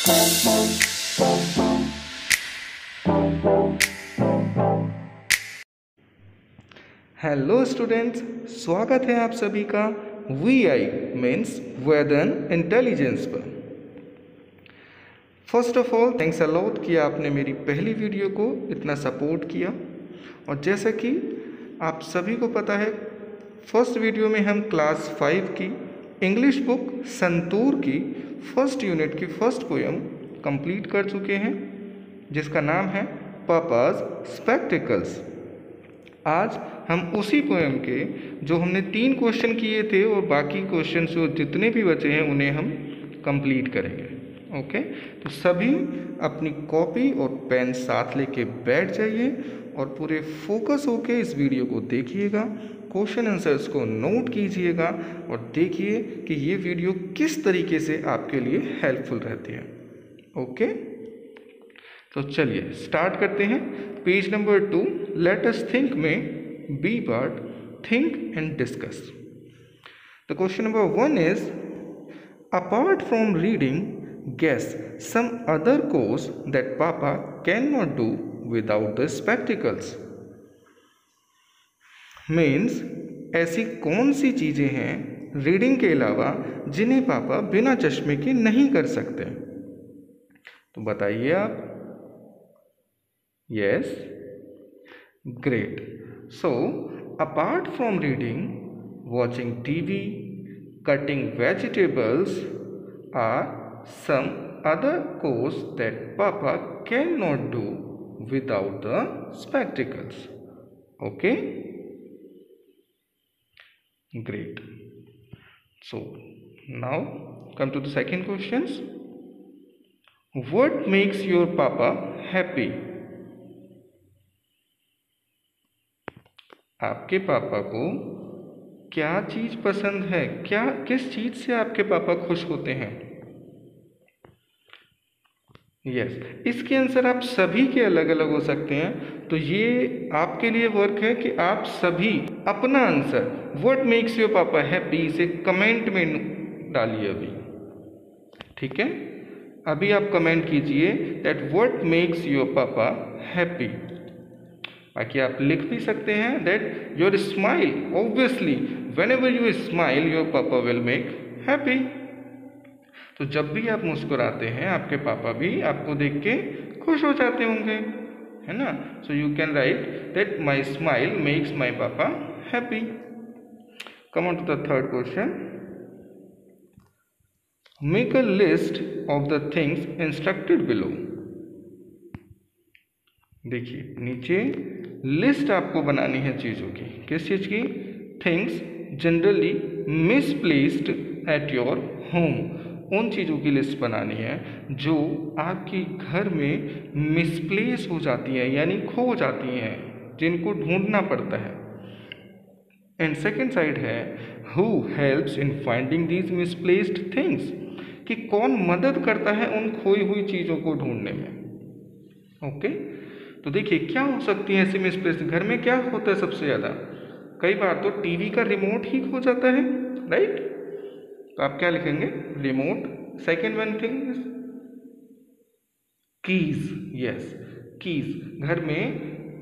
Hello students, स्वागत है आप सभी का VI मीन्स वेदन इंटेलिजेंस पर। First of all thanks a lot कि आपने मेरी पहली वीडियो को इतना सपोर्ट किया। और जैसा कि आप सभी को पता है, फर्स्ट वीडियो में हम क्लास 5 की इंग्लिश बुक संतूर की फर्स्ट यूनिट की फर्स्ट पोएम कंप्लीट कर चुके हैं, जिसका नाम है पापाज स्पेक्टिकल्स। आज हम उसी पोएम के जो हमने 3 क्वेश्चन किए थे और बाकी क्वेश्चन जो जितने भी बचे हैं उन्हें हम कंप्लीट करेंगे। ओके, तो सभी अपनी कॉपी और पेन साथ लेके बैठ जाइए और पूरे फोकस होके इस वीडियो को देखिएगा, क्वेश्चन आंसर्स को नोट कीजिएगा और देखिए कि ये वीडियो किस तरीके से आपके लिए हेल्पफुल रहती है। ओके, तो चलिए स्टार्ट करते हैं। Page number 2 let us think में B part think and discuss. The question number 1 is apart from reading guess some other course that papa can not do without the spectacles. Means ऐसी कौन सी चीज़ें हैं reading के अलावा जिन्हें पापा बिना चश्मे के नहीं कर सकते। तो बताइए आप। Yes, great. So, apart from reading, watching TV, cutting vegetables are some other course that Papa cannot do without the spectacles. Okay? Great. So, now come to the second questions. What makes your Papa happy? आपके पापा को क्या चीज़ पसंद है, किस चीज़ से आपके पापा खुश होते हैं। यस, इसके आंसर आप सभी के अलग अलग हो सकते हैं। तो ये आपके लिए वर्क है कि आप सभी अपना आंसर व्हाट मेक्स योर पापा हैप्पी इसे कमेंट में डालिए अभी। ठीक है, अभी आप कमेंट कीजिए दैट व्हाट मेक्स योर पापा हैप्पी। बाकी आप लिख भी सकते हैं that your smile, obviously whenever you smile your पापा विल मेक हैप्पी। तो जब भी आप मुस्कुराते हैं आपके पापा भी आपको देख के खुश हो जाते होंगे, है ना। So you can write that my smile makes my papa happy. Come on to the third question. Make a list of the things instructed below. देखिए नीचे लिस्ट आपको बनानी है चीज़ों की। किस चीज़ की? Things generally misplaced at your home. उन चीज़ों की लिस्ट बनानी है जो आपके घर में मिसप्लेस हो जाती हैं, यानी खो जाती हैं, जिनको ढूंढना पड़ता है। एंड सेकेंड साइड है who helps in finding these misplaced things, कि कौन मदद करता है उन खोई हुई चीज़ों को ढूंढने में। ओके, तो देखिए क्या हो सकती है ऐसे मिसप्लेस। घर में क्या होता है सबसे ज़्यादा? कई बार तो टीवी का रिमोट ही खो जाता है, राइट। तो आप क्या लिखेंगे? Remote. Second one thing keys. Yes, keys. घर में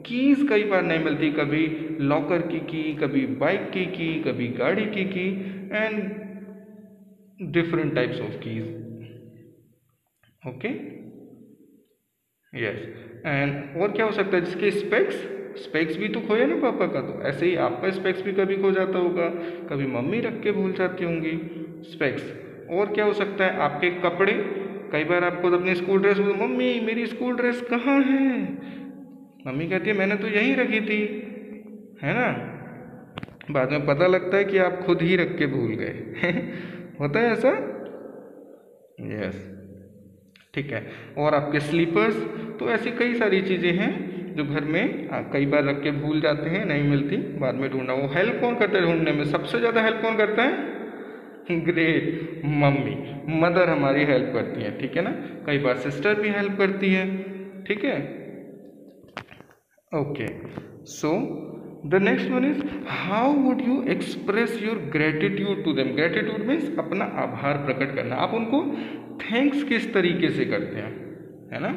कीज कई बार नहीं मिलती, कभी लॉकर की, कभी बाइक की, कभी गाड़ी की and different types of keys. Okay, yes. And और क्या हो सकता है? जिसके स्पेक्स भी तो खोया ना पापा का, तो ऐसे ही आपका स्पेक्स भी कभी खो जाता होगा, कभी मम्मी रख के भूल जाती होंगी स्पेक्स। और क्या हो सकता है? आपके कपड़े। कई बार आपको अपनी स्कूल ड्रेस, मम्मी मेरी स्कूल ड्रेस कहाँ है? मम्मी कहती है मैंने तो यहीं रखी थी, है ना। बाद में पता लगता है कि आप खुद ही रख के भूल गए। होता है ऐसा? यस, ठीक है। और आपके स्लीपर्स। तो ऐसी कई सारी चीज़ें हैं जो घर में कई बार रख के भूल जाते हैं, नहीं मिलती, बाद में ढूंढना। वो हेल्प कौन करता है ढूंढने में? सबसे ज़्यादा हेल्प कौन करता है? Great, mummy. मदर हमारी हेल्प करती है, ठीक है ना। कई बार सिस्टर भी हेल्प करती है, ठीक है। Okay, so the next one is how would you express your gratitude to them. Gratitude means अपना आभार प्रकट करना। आप उनको थैंक्स किस तरीके से करते हैं, है ना।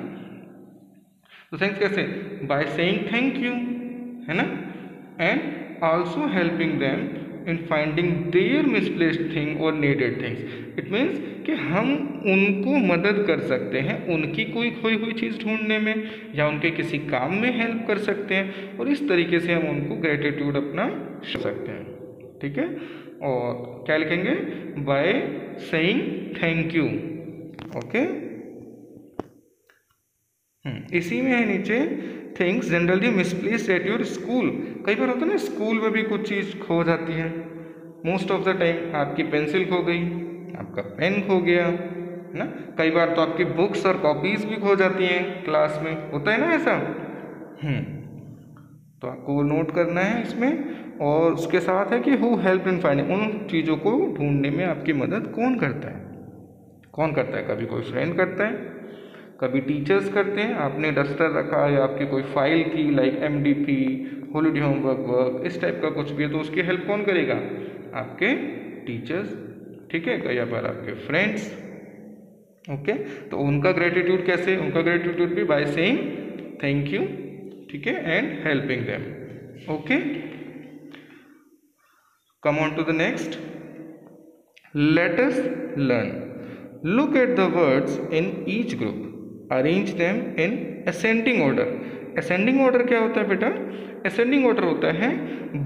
तो थैंक्स कैसे, बाय सेइंग थैंक यू, है ना, and also helping them in finding there misplaced thing और नीडेड थिंग्स। इट मीन्स कि हम उनको मदद कर सकते हैं उनकी कोई खोई हुई चीज़ ढूंढने में, या उनके किसी काम में हेल्प कर सकते हैं, और इस तरीके से हम उनको ग्रेटिट्यूड अपना शो सकते हैं, ठीक है। और क्या लिखेंगे, by saying thank you, okay. इसी में है नीचे things generally misplaced at your school. कई बार होता है ना, स्कूल में भी कुछ चीज़ खो जाती है। मोस्ट ऑफ द टाइम आपकी पेंसिल खो गई, आपका पेन खो गया, है ना। कई बार तो आपकी बुक्स और कॉपीज भी खो जाती हैं, क्लास में होता है ना ऐसा। तो आपको नोट करना है इसमें। और उसके साथ है कि हु हेल्प इन फाइंडिंग, उन चीज़ों को ढूंढने में आपकी मदद कौन करता है, कौन करता है। कभी कोई फ्रेंड करता है, कभी टीचर्स करते हैं। आपने डस्टर रखा है, आपकी कोई फाइल थी like MDP, holiday homework work, इस टाइप का कुछ भी है, तो उसकी हेल्प कौन करेगा, आपके टीचर्स, ठीक है, कई बार आपके फ्रेंड्स, ओके। तो उनका ग्रेटिट्यूड कैसे, उनका ग्रेटिट्यूड भी बाय सेइंग थैंक यू, ठीक है, and helping them, okay. Come on to the next, let us learn. Look at the words in each group, arrange them in ascending order. Ascending order क्या होता है बेटा, ascending order होता है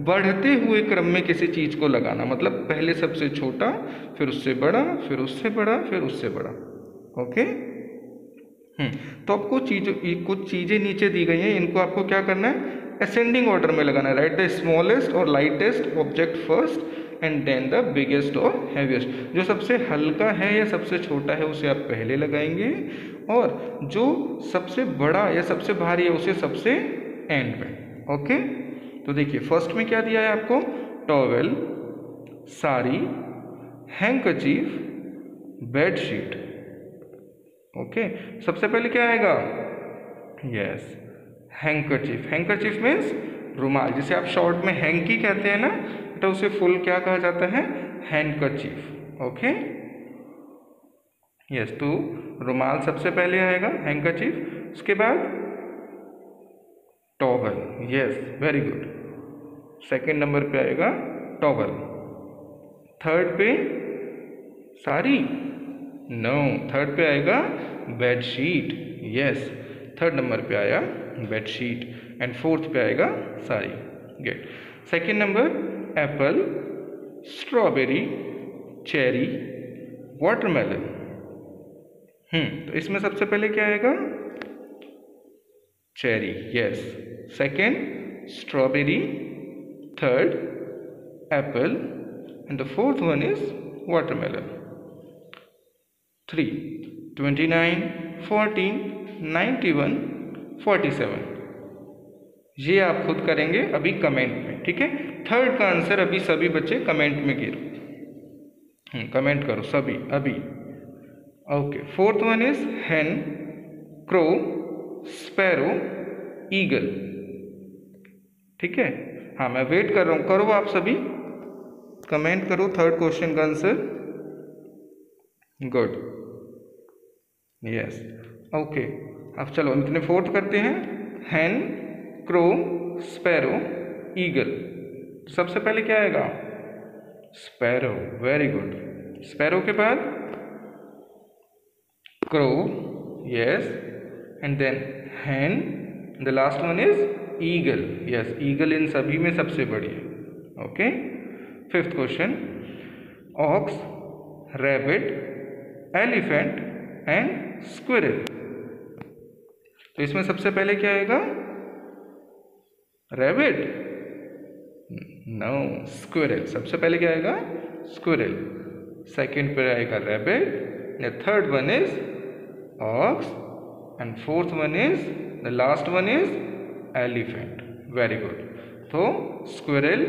बढ़ते हुए क्रम में किसी चीज को लगाना। मतलब पहले सबसे छोटा, फिर उससे बड़ा, फिर उससे बड़ा, फिर उससे बड़ा, ओके। तो आपको कुछ चीजें नीचे दी गई हैं, इनको आपको क्या करना है, असेंडिंग ऑर्डर में लगाना है। राइट द स्मॉलेस्ट और lightest object first and then the biggest और हैवीएस्ट। जो सबसे हल्का है या सबसे छोटा है उसे आप पहले लगाएंगे, और जो सबसे बड़ा या सबसे भारी है उसे सबसे एंड में, ओके। तो देखिए फर्स्ट में क्या दिया है आपको, towel, sari, handkerchief, bedsheet, okay. सबसे पहले क्या आएगा, यस, हैंकरचीफ। हैंकरचीफ मीन्स रुमाल, जिसे आप शॉर्ट में हैंकी कहते हैं ना, तो उसे फुल क्या कहा जाता है, हैंकरचीफ, ओके, यस। तो रुमाल सबसे पहले आएगा, हैंकरचीफ, उसके बाद towel, yes, very good. Second number पे आएगा टॉवल। थर्ड पे साड़ी, नो, थर्ड पे आएगा बेडशीट, यस, थर्ड नंबर पे आया बेडशीट, एंड फोर्थ पे आएगा sari, gate. Second number apple, strawberry, cherry, watermelon. तो इसमें सबसे पहले क्या आएगा, cherry, yes, second strawberry, third apple, and the fourth one is watermelon. 3, 29, 14, 91, 47। ये आप खुद करेंगे अभी कमेंट में, ठीक है। थर्ड का आंसर अभी सभी बच्चे कमेंट में गिरो, कमेंट करो सभी अभी, ओके। फोर्थ वन इज हेन, क्रो, स्पैरो, ईगल, ठीक है। हाँ, मैं वेट कर रहा हूँ, करो आप सभी कमेंट करो थर्ड क्वेश्चन का आंसर, गुड, यस, ओके। अब चलो इतने फोर्थ करते हैं, हैन, क्रो, स्पैरो, ईगल। सबसे पहले क्या आएगा, स्पैरो, वेरी गुड। स्पैरो के बाद crow, yes, and then hen, the last one is eagle, yes, eagle इन सभी में सबसे बड़ी है, okay. Fifth question, ox, rabbit, elephant and squirrel. तो इसमें सबसे पहले क्या आएगा, रैबिट, नो, स्क्विरल। सबसे पहले क्या आएगा, स्क्विरल, सेकंड पे आएगा rabbit, the third one is ox, and fourth one is, the last one is elephant, very good. तो squirrel,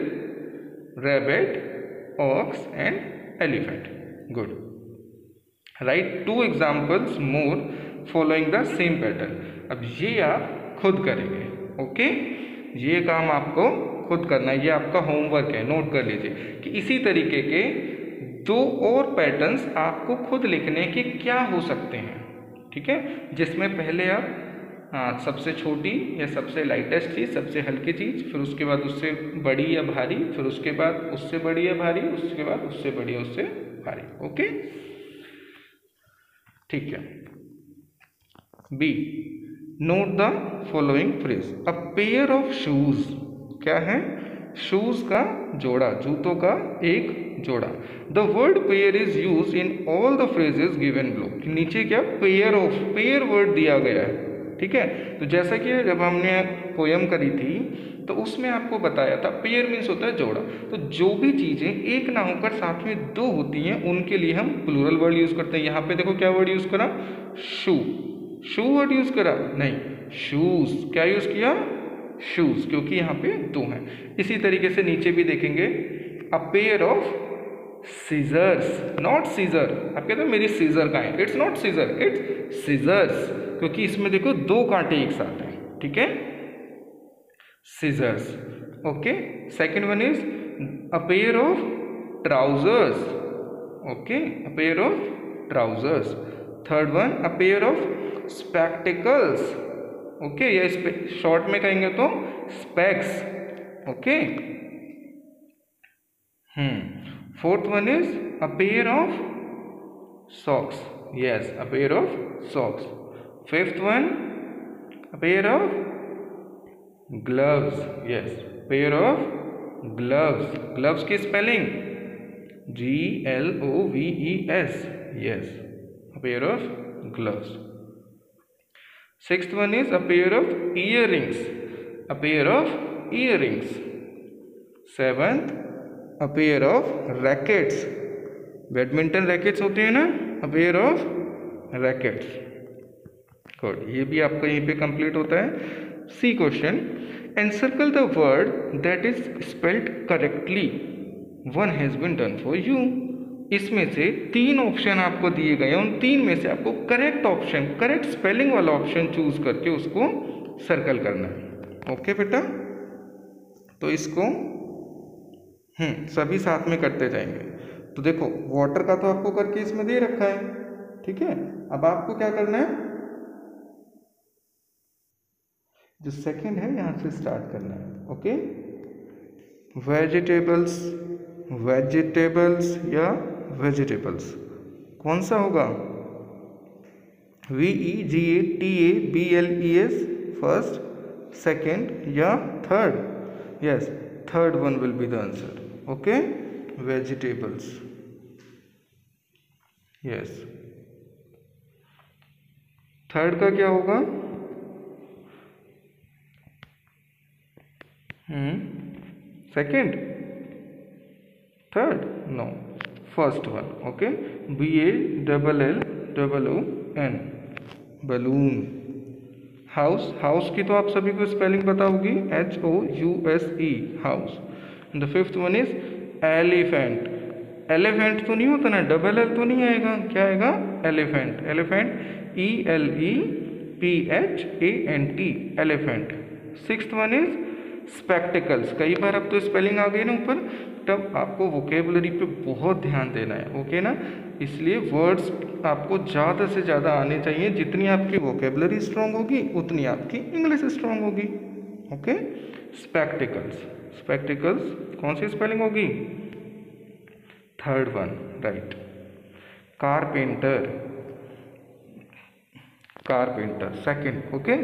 rabbit, ox and elephant, good. Write 2 examples more following the same pattern. अब ये आप खुद करेंगे, okay. ये काम आपको खुद करना है। ये आपका होमवर्क है, नोट कर लीजिए कि इसी तरीके के 2 और पैटर्न्स आपको खुद लिखने के क्या हो सकते हैं। ठीक है, जिसमें पहले आप सबसे छोटी या सबसे लाइटेस्ट चीज़, सबसे हल्की चीज़, फिर उसके बाद उससे बड़ी या भारी, फिर उसके बाद उससे बड़ी या भारी, उसके बाद उससे बड़ी या उससे भारी। ओके, ठीक है। B, note the following phrase. A pair of shoes, क्या है? शूज का जोड़ा, जूतों का एक जोड़ा। The word pair is use in all the phrases given below. नीचे क्या पेयर ऑफ, पेयर वर्ड दिया गया है। ठीक है, तो जैसा कि जब हमने पोयम करी थी तो उसमें आपको बताया था पेयर मीन्स होता है जोड़ा। तो जो भी चीज़ें एक ना होकर साथ में 2 होती हैं उनके लिए हम प्लूरल वर्ड यूज़ करते हैं। यहाँ पे देखो क्या वर्ड यूज़ करा, शू। शू वर्ड यूज़ करा नहीं, शूज़। क्या यूज़ किया? शूज़, क्योंकि यहाँ पे 2 हैं। इसी तरीके से नीचे भी देखेंगे, a pair of scissors, not scissor. आप कहते हो मेरी सीजर कहाँ है? It's not scissor, it's scissors, क्योंकि इसमें देखो 2 कांटे एक साथ हैं। ठीक है, scissors. Okay, second one is a pair of trousers. Okay, a pair of trousers. Third one, a pair of spectacles. Okay, या शॉर्ट में कहेंगे तो specs. Okay, fourth one is a pair of socks. Yes, a pair of socks. Fifth one, a pair of gloves. Yes, pair of gloves. Gloves की spelling GLOVES. Yes, a pair of gloves. Sixth one is a pair of earrings. A pair of earrings. Seventh, a pair of rackets. Badminton rackets होते हैं ना, a pair of rackets. Good, ये भी आपका यहीं पे complete होता है। C question, encircle the word that is spelled correctly, one has been done for you. इसमें से 3 ऑप्शन आपको दिए गए हैं, उन 3 में से आपको करेक्ट ऑप्शन, करेक्ट स्पेलिंग वाला ऑप्शन चूज करके उसको सर्कल करना है। ओके बेटा, तो इसको सभी साथ में करते जाएंगे। तो देखो वाटर का तो आपको करके इसमें दे रखा है। ठीक है, अब आपको क्या करना है, जो सेकंड है यहां से स्टार्ट करना है। ओके, वेजिटेबल्स, वेजिटेबल्स या वेजिटेबल्स, कौन सा होगा? VEGATABLES फर्स्ट, सेकंड या third? Yes, third one will be the answer. Okay, vegetables. Yes, third का क्या होगा? Second, third? No, first one. Okay, BALLOON, balloon. House, house की तो आप सभी को स्पेलिंग पता होगी, HOUSE, house. The fifth one is elephant. Elephant तो नहीं होता ना, डबल एल तो नहीं आएगा, क्या आएगा? Elephant. Elephant ELEPHANT, elephant. Sixth one is spectacles. कई बार अब तो स्पेलिंग आ गई ना ऊपर, तब आपको वोकेबलरी पे बहुत ध्यान देना है। ओके ना, इसलिए वर्ड्स आपको ज़्यादा से ज़्यादा आने चाहिए। जितनी आपकी वोकेबलरी स्ट्रांग होगी उतनी आपकी इंग्लिश स्ट्रांग होगी। ओके, स्पेक्टिकल्स, स्पेक्टिकल्स कौन सी स्पेलिंग होगी? Third one, right. Carpenter, carpenter second. Okay,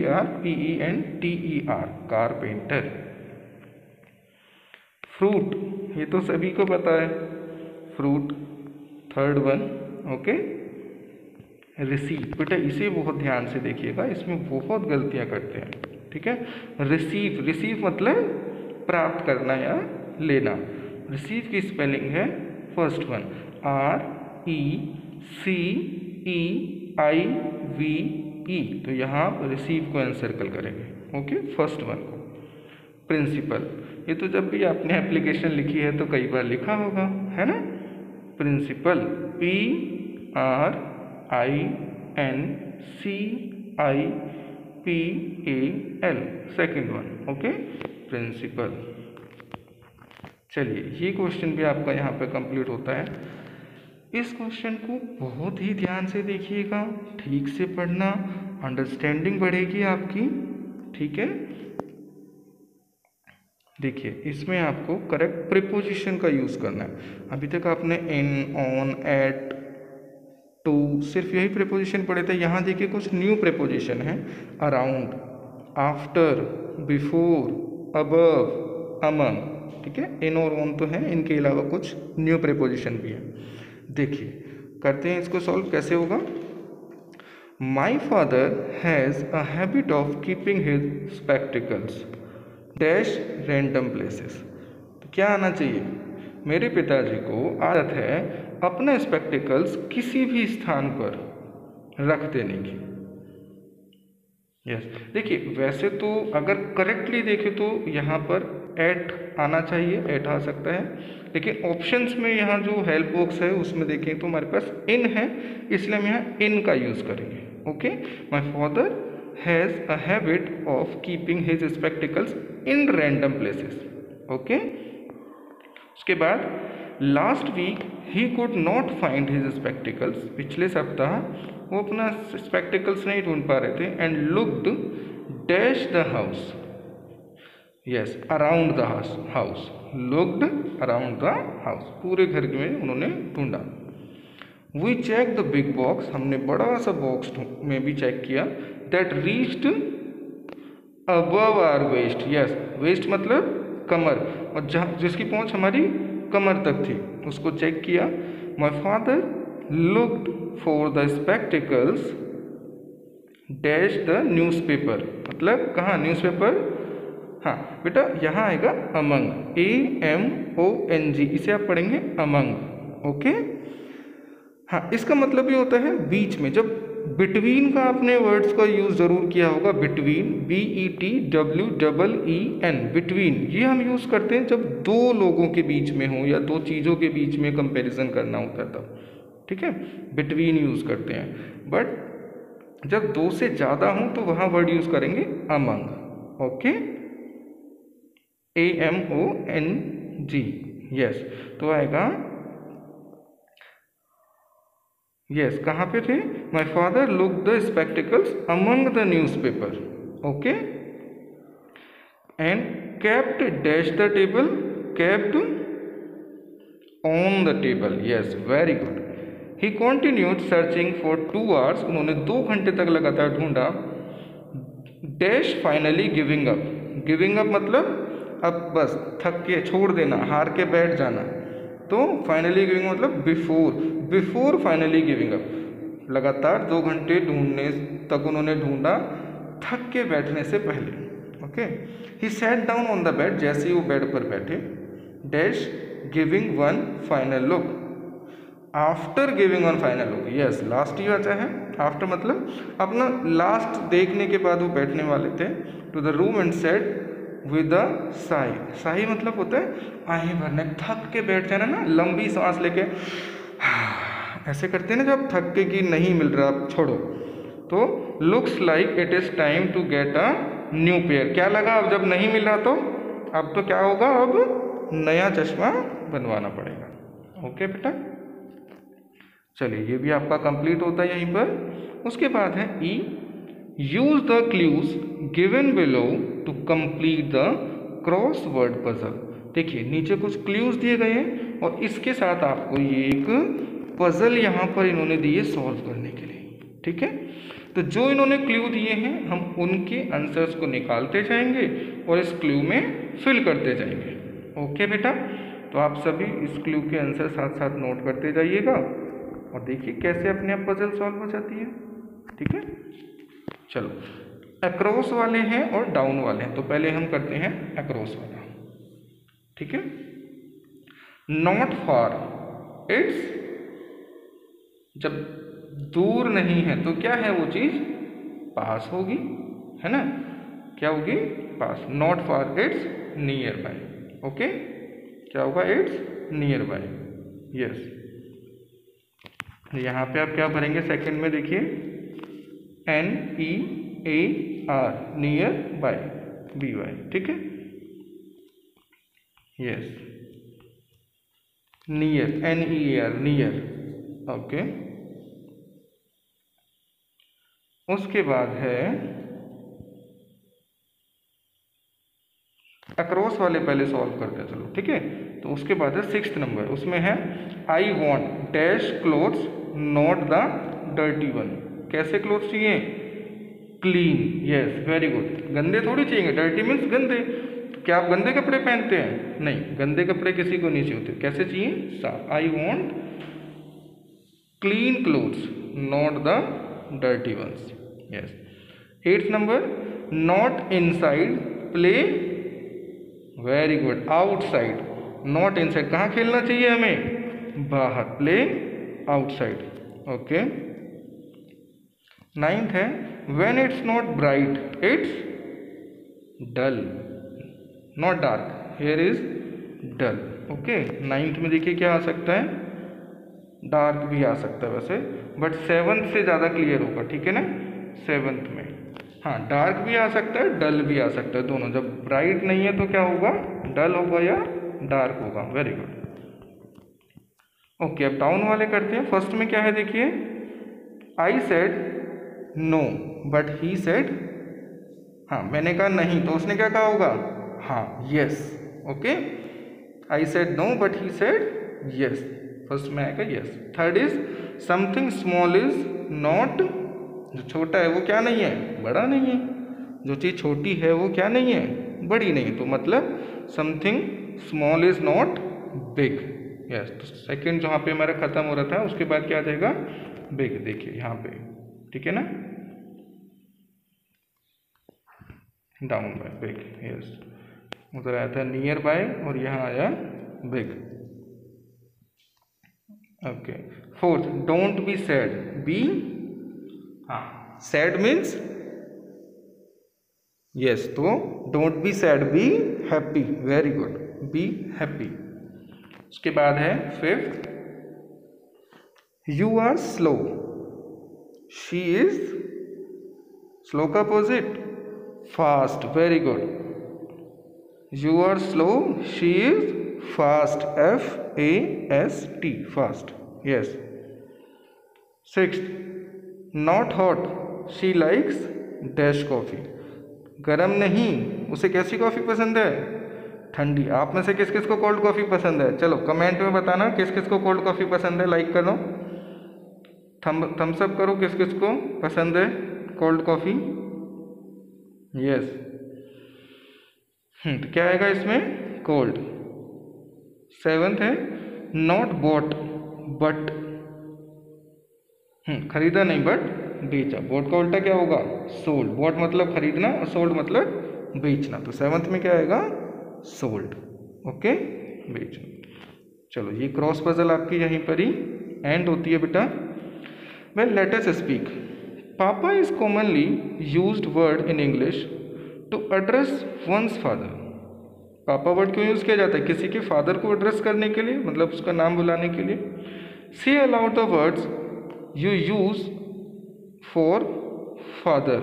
CARPENTER, carpenter. Fruit, ये तो सभी को पता है, fruit, third one. Okay, receive. बेटा इसे बहुत ध्यान से देखिएगा, इसमें बहुत गलतियां करते हैं। ठीक है, रिसीव, रिसीव मतलब प्राप्त करना या लेना। रिसीव की स्पेलिंग है फर्स्ट वन RECEIVE। तो यहाँ आप रिसीव को एनसर्कल करेंगे। ओके, फर्स्ट वन को। प्रिंसिपल, ये तो जब भी आपने एप्लीकेशन लिखी है तो कई बार लिखा होगा, है ना? Principal, PRINCIPAL, second one. Okay, principal. चलिए, ये क्वेश्चन भी आपका यहाँ पे कंप्लीट होता है। इस क्वेश्चन को बहुत ही ध्यान से देखिएगा, ठीक से पढ़ना, अंडरस्टैंडिंग बढ़ेगी आपकी। ठीक है, देखिए इसमें आपको करेक्ट प्रीपोजिशन का यूज़ करना है। अभी तक आपने इन, ऑन, एट, टू सिर्फ यही प्रीपोजिशन पढ़े थे। यहाँ देखिए कुछ न्यू प्रीपोजिशन है, around, after, before, above, among. ठीक है, इन और ऑन तो है, इनके अलावा कुछ न्यू प्रीपोजिशन भी है। देखिए करते हैं इसको सॉल्व, कैसे होगा। माई father has a habit of keeping his spectacles dash random places. तो क्या आना चाहिए, मेरे पिताजी को आदत है अपने स्पेक्टिकल्स किसी भी स्थान पर रख देने की। यस, देखिए वैसे तो अगर करेक्टली देखें तो यहाँ पर एट आना चाहिए, एट आ सकता है, लेकिन ऑप्शंस में यहाँ जो हेल्प बॉक्स है उसमें देखें तो हमारे पास इन है, इसलिए हम यहाँ इन का यूज़ करेंगे। Okay, my father has a habit of keeping his spectacles in random places. Okay, उसके बाद last week he could not find his spectacles. पिछले सप्ताह वो अपना स्पेक्टिकल्स नहीं ढूंढ पा रहे थे। And looked dash the house, yes around the house, looked around the house, पूरे घर में उन्होंने ढूंढा। We check the big box, हमने बड़ा सा बॉक्स में भी चेक किया। That reached above our waist, yes waist मतलब कमर, और जहाँ जिसकी पहुँच हमारी कमर तक थी उसको चेक किया। My father looked for the spectacles dash the newspaper, मतलब कहाँ न्यूज़पेपर, हाँ बेटा यहाँ आएगा अमंग, AMONG, इसे आप पढ़ेंगे अमंग। ओके, हाँ इसका मतलब ये होता है बीच में। जब बिटवीन का आपने वर्ड्स का यूज़ ज़रूर किया होगा, बिटवीन, BETWEEN, बिटवीन, ये हम यूज़ करते हैं जब दो लोगों के बीच में हो या दो चीज़ों के बीच में कंपैरिजन करना होता है तब। ठीक है, बिटवीन यूज़ करते हैं। बट जब दो से ज़्यादा हो तो वहाँ वर्ड यूज़ करेंगे अमंग। ओके, AMONG, यस, तो आएगा यस, कहाँ पे थे, my father look the spectacles among the newspaper. Okay, and kept dash the table, kept on the table, yes very good. He continued searching for 2 hours, उन्होंने 2 घंटे तक लगातार ढूंढा। Dash finally giving up, giving up मतलब अब बस थक के छोड़ देना, हार के बैठ जाना। तो फाइनली गिविंग मतलब बिफोर फाइनली गिविंग अप, लगातार 2 घंटे ढूंढने तक उन्होंने ढूंढा, थक के बैठने से पहले। Okay, he sat down on the bed, जैसे ही वो बेड पर बैठे। Dash giving one final look, after giving one final look, yes last ही आता है। आफ्टर मतलब अपना लास्ट देखने के बाद वो बैठने वाले थे। To the room and said with a sigh, sigh मतलब होता है आहें भरने, थक के बैठ जाना ना, लंबी सांस लेके ऐसे करते हैं ना जब थक के कि नहीं मिल रहा अब छोड़ो। तो looks like it is time to get a new pair, क्या लगा अब जब नहीं मिल रहा तो अब तो क्या होगा, अब नया चश्मा बनवाना पड़ेगा। ओके बेटा, चलिए ये भी आपका कंप्लीट होता है यहीं पर। उसके बाद है E, use the clues given below to complete the crossword puzzle. देखिए नीचे कुछ क्लूज दिए गए हैं और इसके साथ आपको ये एक पजल यहाँ पर इन्होंने दिए सॉल्व करने के लिए। ठीक है, तो जो इन्होंने क्लू दिए हैं हम उनके आंसर्स को निकालते जाएंगे और इस क्लू में फिल करते जाएंगे। ओके बेटा, तो आप सभी इस क्लू के आंसर साथ साथ नोट करते जाइएगा और देखिए कैसे अपने आप पजल सॉल्व हो जाती है। ठीक है, चलो अक्रॉस वाले हैं और डाउन वाले हैं, तो पहले हम करते हैं अक्रॉस वाला। ठीक है, नॉट फार, इट्स, जब दूर नहीं है तो क्या है वो चीज, पास होगी, है ना, क्या होगी, pass. Not far, it's nearby. Okay, क्या होगा, इट्स नियर बाय, यस। यहाँ पे आप क्या भरेंगे सेकंड में, देखिए NEAR, नियर बाय, BY। ठीक है, yes, near, NEAR, near. Okay, उसके बाद है अक्रॉस वाले पहले सॉल्व करते हैं, चलो ठीक है। तो उसके बाद है 6th नंबर, उसमें है I want dash clothes not the dirty one. कैसे क्लोथ्स चाहिए? Clean, yes, very good. गंदे थोड़ी चाहिए, डर्टी मीन्स गंदे। तो क्या आप गंदे कपड़े पहनते हैं? नहीं, गंदे कपड़े किसी को नहीं चाहिए। कैसे चाहिए? साफ। I want clean clothes not the dirty ones, yes. 8th number, not inside play, very good, outside, not inside. कहाँ खेलना चाहिए हमें? बाहर, प्ले आउटसाइड। ओके। 9th है when it's not bright it's dull, not dark, here is dull. Okay, 9th में देखिए क्या आ सकता है? डार्क भी आ सकता है वैसे, बट 7th से ज़्यादा क्लियर होगा, ठीक है ना? 7th में हाँ, डार्क भी आ सकता है, डल भी आ सकता है, दोनों। जब ब्राइट नहीं है तो क्या होगा? डल होगा या डार्क होगा। Very good. ओके, अब डाउन वाले करते हैं। फर्स्ट में क्या है देखिए, I said no but he said, हाँ मैंने कहा नहीं तो उसने क्या कहा होगा? हाँ, yes. Okay, I said no but he said yes, first में आएगा yes. 3rd is something small is not, जो छोटा है वो क्या नहीं है? बड़ा नहीं है। जो चीज़ छोटी है वो क्या नहीं है? बड़ी नहीं। तो मतलब something small is not big, yes. तो सेकंड जहाँ पे हमारा खत्म हो रहा था, उसके बाद क्या आ जाएगा? बिग। देखिए यहाँ पे, ठीक है ना? Down by, big, yes. उधर आया था नियर बाय और यहाँ आया बिग। Okay. 4th, don't be sad, be, हाँ, सैड मीन्स, यस, तो don't be sad, be happy, very good, be happy. उसके बाद है 5th, you are slow, she is, slow का opposite fast, very good. You are slow, she is fast, FAST, fast, yes. 6th, not hot, she likes dash coffee, गरम नहीं, उसे कैसी coffee पसंद है? ठंडी। आप में से किस किस को कोल्ड कॉफ़ी पसंद है? चलो कमेंट में बताना किस किस को कोल्ड कॉफ़ी पसंद है, लाइक करो, थम्स अप करो, किस किस को पसंद है कोल्ड कॉफ़ी, यस। तो क्या आएगा इसमें? कोल्ड। 7th है नॉट बॉट बट, खरीदा नहीं बट बेचा। बोट का उल्टा क्या होगा? सोल्ड। बोट मतलब खरीदना और सोल्ड मतलब बेचना। तो 7th में क्या आएगा? सोल्ड। ओके, बेचना। चलो ये क्रॉस पजल आपकी यहीं पर ही एंड होती है बेटा। Well let us speak, papa is commonly used word in English to address one's father. पापा वर्ड क्यों यूज़ किया जाता है? किसी के फादर को एड्रेस करने के लिए, मतलब उसका नाम बुलाने के लिए। से allowed the words you use for father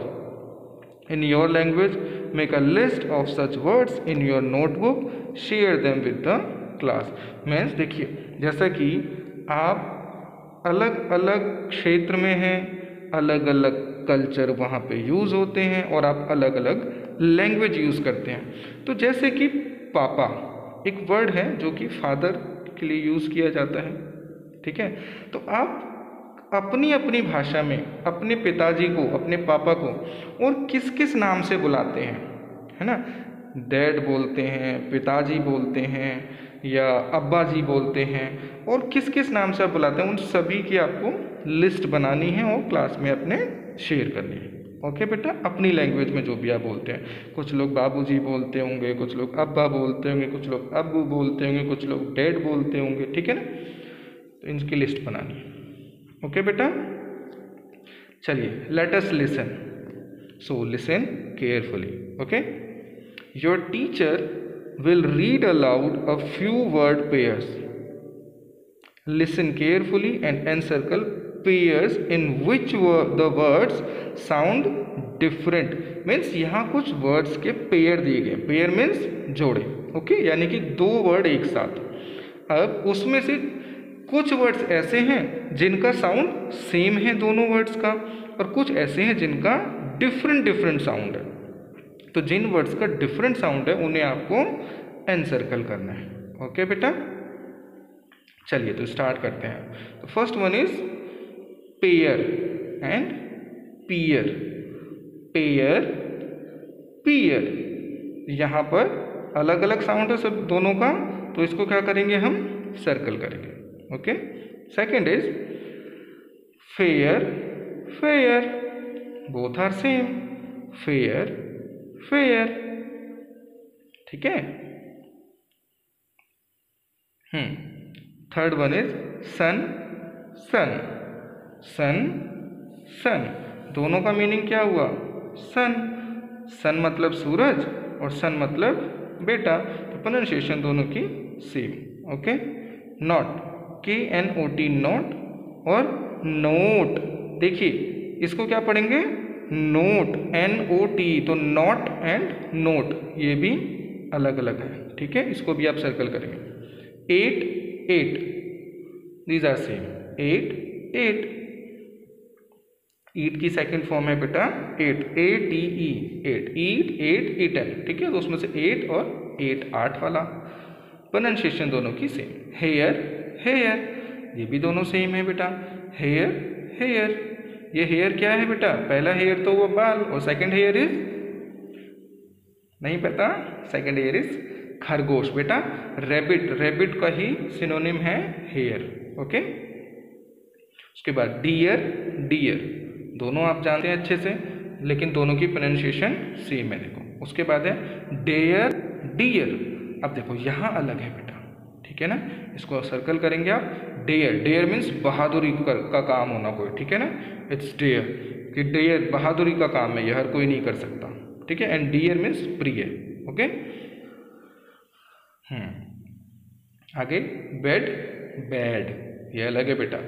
in your language, make a list of such words in your notebook, share them with the class। Means देखिए, जैसा कि आप अलग अलग क्षेत्र में हैं, अलग अलग कल्चर वहाँ पे यूज़ होते हैं और आप अलग अलग लैंग्वेज यूज़ करते हैं। तो जैसे कि पापा एक वर्ड है जो कि फादर के लिए यूज़ किया जाता है, ठीक है? तो आप अपनी अपनी भाषा में अपने पिताजी को, अपने पापा को और किस किस नाम से बुलाते हैं, है ना? डैड बोलते हैं, पिताजी बोलते हैं, या अब्बा जी बोलते हैं, और किस किस नाम से आप बुलाते हैं, उन सभी की आपको लिस्ट बनानी है और क्लास में अपने शेयर करनी है। ओके बेटा, अपनी लैंग्वेज में जो भी आप बोलते हैं। कुछ लोग बाबूजी बोलते होंगे, कुछ लोग अब्बा बोलते होंगे, कुछ लोग अब्बू बोलते होंगे, कुछ लोग डैड बोलते होंगे, ठीक है ना? तो इनकी लिस्ट बनानी है। ओके बेटा, चलिए let us listen. So listen carefully. Okay, your teacher will read aloud a few word pairs, listen carefully and encircle pairs in which the words sound different. Means यहाँ कुछ वर्ड्स के pair दिए गए, pair means जोड़े, okay, यानी कि 2 word एक साथ। अब उसमें से कुछ वर्ड्स ऐसे हैं जिनका साउंड सेम है दोनों वर्ड्स का, और कुछ ऐसे हैं जिनका डिफरेंट साउंड है। तो जिन वर्ड्स का डिफरेंट साउंड है उन्हें आपको एनसर्कल करना है। ओके बेटा, चलिए तो स्टार्ट करते हैं। तो first one is pair and pear. Pair, pear, यहाँ पर अलग अलग साउंड है सब दोनों का, तो इसको क्या करेंगे हम, सर्कल करेंगे। Okay, second is fair, fair, both are same, fair fair, ठीक है। Third one is sun, sun, sun, sun, दोनों का मीनिंग क्या हुआ, सन। सन मतलब सूरज और सन मतलब बेटा, तो प्रोनाउंसिएशन दोनों की same. Okay, not, KNOT, not, और नोट, देखिए इसको क्या पढ़ेंगे, नोट, NOT, तो नॉट एंड नोट ये भी अलग अलग है, ठीक है, इसको भी आप सर्कल करेंगे। 8, 8, दीज आर सेम, 8, 8, ईट की सेकंड फॉर्म है बेटा 8, ATE, 8, ईट, 8, ईटन, ठीक है, तो उसमें से 8 और 8 8 वाला। प्रोनाउंसिएशन दोनों की सेम। हेयर, हेयर, ये भी दोनों सेम है बेटा, हेयर, हेयर, ये हेयर क्या है बेटा, पहला हेयर तो वो बाल, और सेकंड हेयर इज, नहीं पता, सेकंड हेयर इज खरगोश बेटा। रैबिट, रैबिट का ही सिनोनिम है हेयर। ओके, उसके बाद डियर, डियर, दोनों आप जानते हैं अच्छे से, लेकिन दोनों की प्रोनाउंसिएशन सेम है, देखो। उसके बाद है डेयर, डियर, अब देखो यहाँ अलग है बेटा, ठीक है ना, इसको सर्कल करेंगे आप। डेयर, डेयर मीन्स बहादुरी का काम होना कोई, ठीक है ना, इट्स डेयर, कि डेयर बहादुरी का काम है, ये हर कोई नहीं कर सकता, ठीक है। एंड डियर मीन्स प्रिय। ओके, आगे बेड, बेड, ये अलग है बेटा,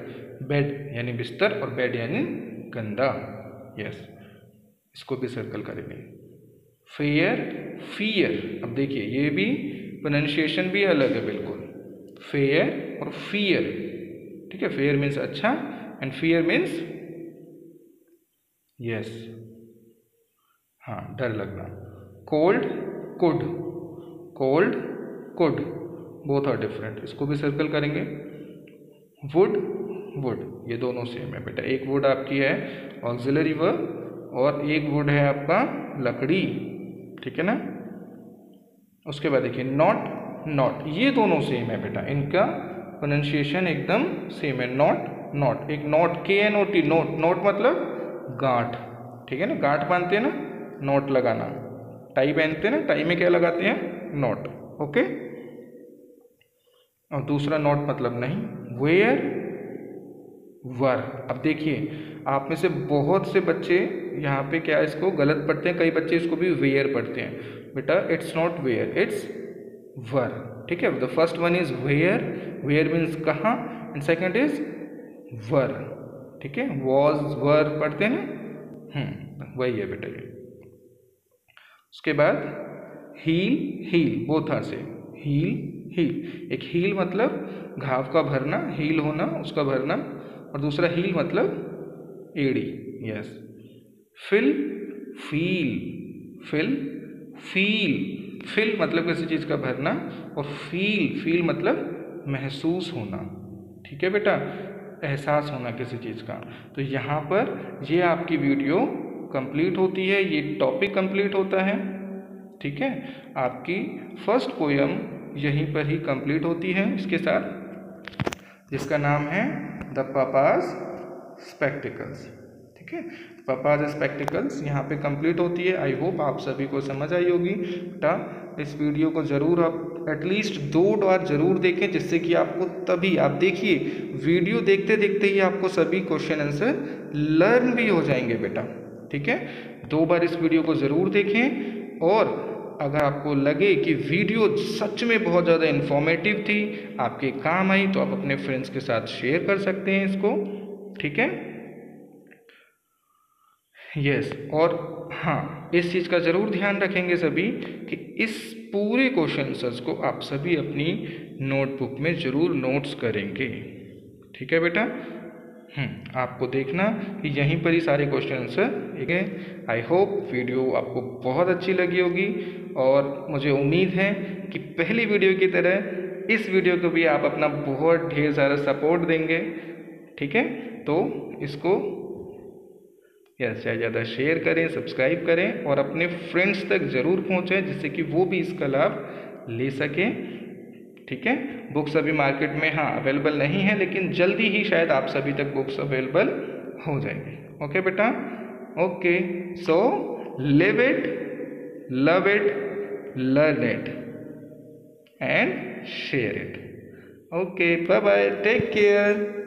बेड यानी बिस्तर और बेड यानी गंदा, यस, इसको भी सर्कल करेंगे। फेयर, फियर, अब देखिए ये भी प्रोनाउंसिएशन भी अलग है बिल्कुल, फेयर और फियर, ठीक है। फेयर मीन्स अच्छा एंड फियर मीन्स यस, हाँ, डर लगना। Cold, could, cold, could, both are different, इसको भी सर्कल करेंगे। वुड, वुड, ये दोनों सेम है बेटा, एक वुड आपकी है ऑक्सिलरी वर्ब और एक वुड है आपका लकड़ी, ठीक है ना। उसके बाद देखिए नॉट, नॉट, ये दोनों सेम है बेटा, इनका प्रोनाउंसिएशन एकदम सेम है। नॉट, नॉट, एक नॉट, KNOT, नोट, नोट मतलब गांठ, ठीक है ना, गांठ बांधते हैं ना, नोट लगाना, टाई पहनते हैं ना, टाई में क्या लगाते हैं, नोट। ओके, और दूसरा नॉट मतलब नहीं। वेयर, वर, अब देखिए आप में से बहुत से बच्चे यहाँ पे क्या इसको गलत पढ़ते हैं, कई बच्चे इसको भी वेयर पढ़ते हैं बेटा, it's not where, it's were, ठीक है। The first one is where, where means कहाँ, एंड सेकंड इज वर, ठीक है, वॉज, वर पढ़ते हैं ना, वही है बेटा ये। उसके बाद heal, heel, both are same, heal, heel, एक हील मतलब घाव का भरना, हील होना, उसका भरना, और दूसरा हील मतलब एड़ी, yes. Fill, feel, fill, feel, fill मतलब किसी चीज़ का भरना, और फील, फील मतलब महसूस होना, ठीक है बेटा, एहसास होना किसी चीज़ का। तो यहाँ पर ये आपकी वीडियो कंप्लीट होती है, ये टॉपिक कंप्लीट होता है, ठीक है। आपकी फर्स्ट पोयम यहीं पर ही कंप्लीट होती है इसके साथ, जिसका नाम है द पापाज स्पेक्टिकल्स, ठीक है। पापाज स्पेक्टिकल्स यहाँ पे कंप्लीट होती है। आई होप आप सभी को समझ आई होगी बेटा। इस वीडियो को ज़रूर आप एटलीस्ट 2 बार ज़रूर देखें, जिससे कि आपको, तभी आप देखिए वीडियो देखते देखते ही आपको सभी क्वेश्चन आंसर लर्न भी हो जाएंगे बेटा, ठीक है। 2 बार इस वीडियो को ज़रूर देखें, और अगर आपको लगे कि वीडियो सच में बहुत ज़्यादा इन्फॉर्मेटिव थी, आपके काम आई, तो आप अपने फ्रेंड्स के साथ शेयर कर सकते हैं इसको, ठीक है, यस। और हाँ, इस चीज़ का ज़रूर ध्यान रखेंगे सभी कि इस पूरे क्वेश्चन आंसर्स को आप सभी अपनी नोटबुक में ज़रूर नोट्स करेंगे। ठीक है बेटा। आपको देखना कि यहीं पर ही सारे क्वेश्चन आंसर। ठीक है। आई होप वीडियो आपको बहुत अच्छी लगी होगी और मुझे उम्मीद है कि पहली वीडियो की तरह इस वीडियो को भी आप अपना बहुत ढेर सारा सपोर्ट देंगे। ठीक है। तो इसको ज़्यादा से ज़्यादा शेयर करें, सब्सक्राइब करें और अपने फ्रेंड्स तक ज़रूर पहुँचाएं जिससे कि वो भी इसका लाभ ले सकें। ठीक है। बुक्स अभी मार्केट में अवेलेबल नहीं है, लेकिन जल्दी ही शायद आप सभी तक बुक्स अवेलेबल हो जाएंगे। ओके बेटा। Okay, so live it, love it, learn it and share it. Okay, bye bye, take care.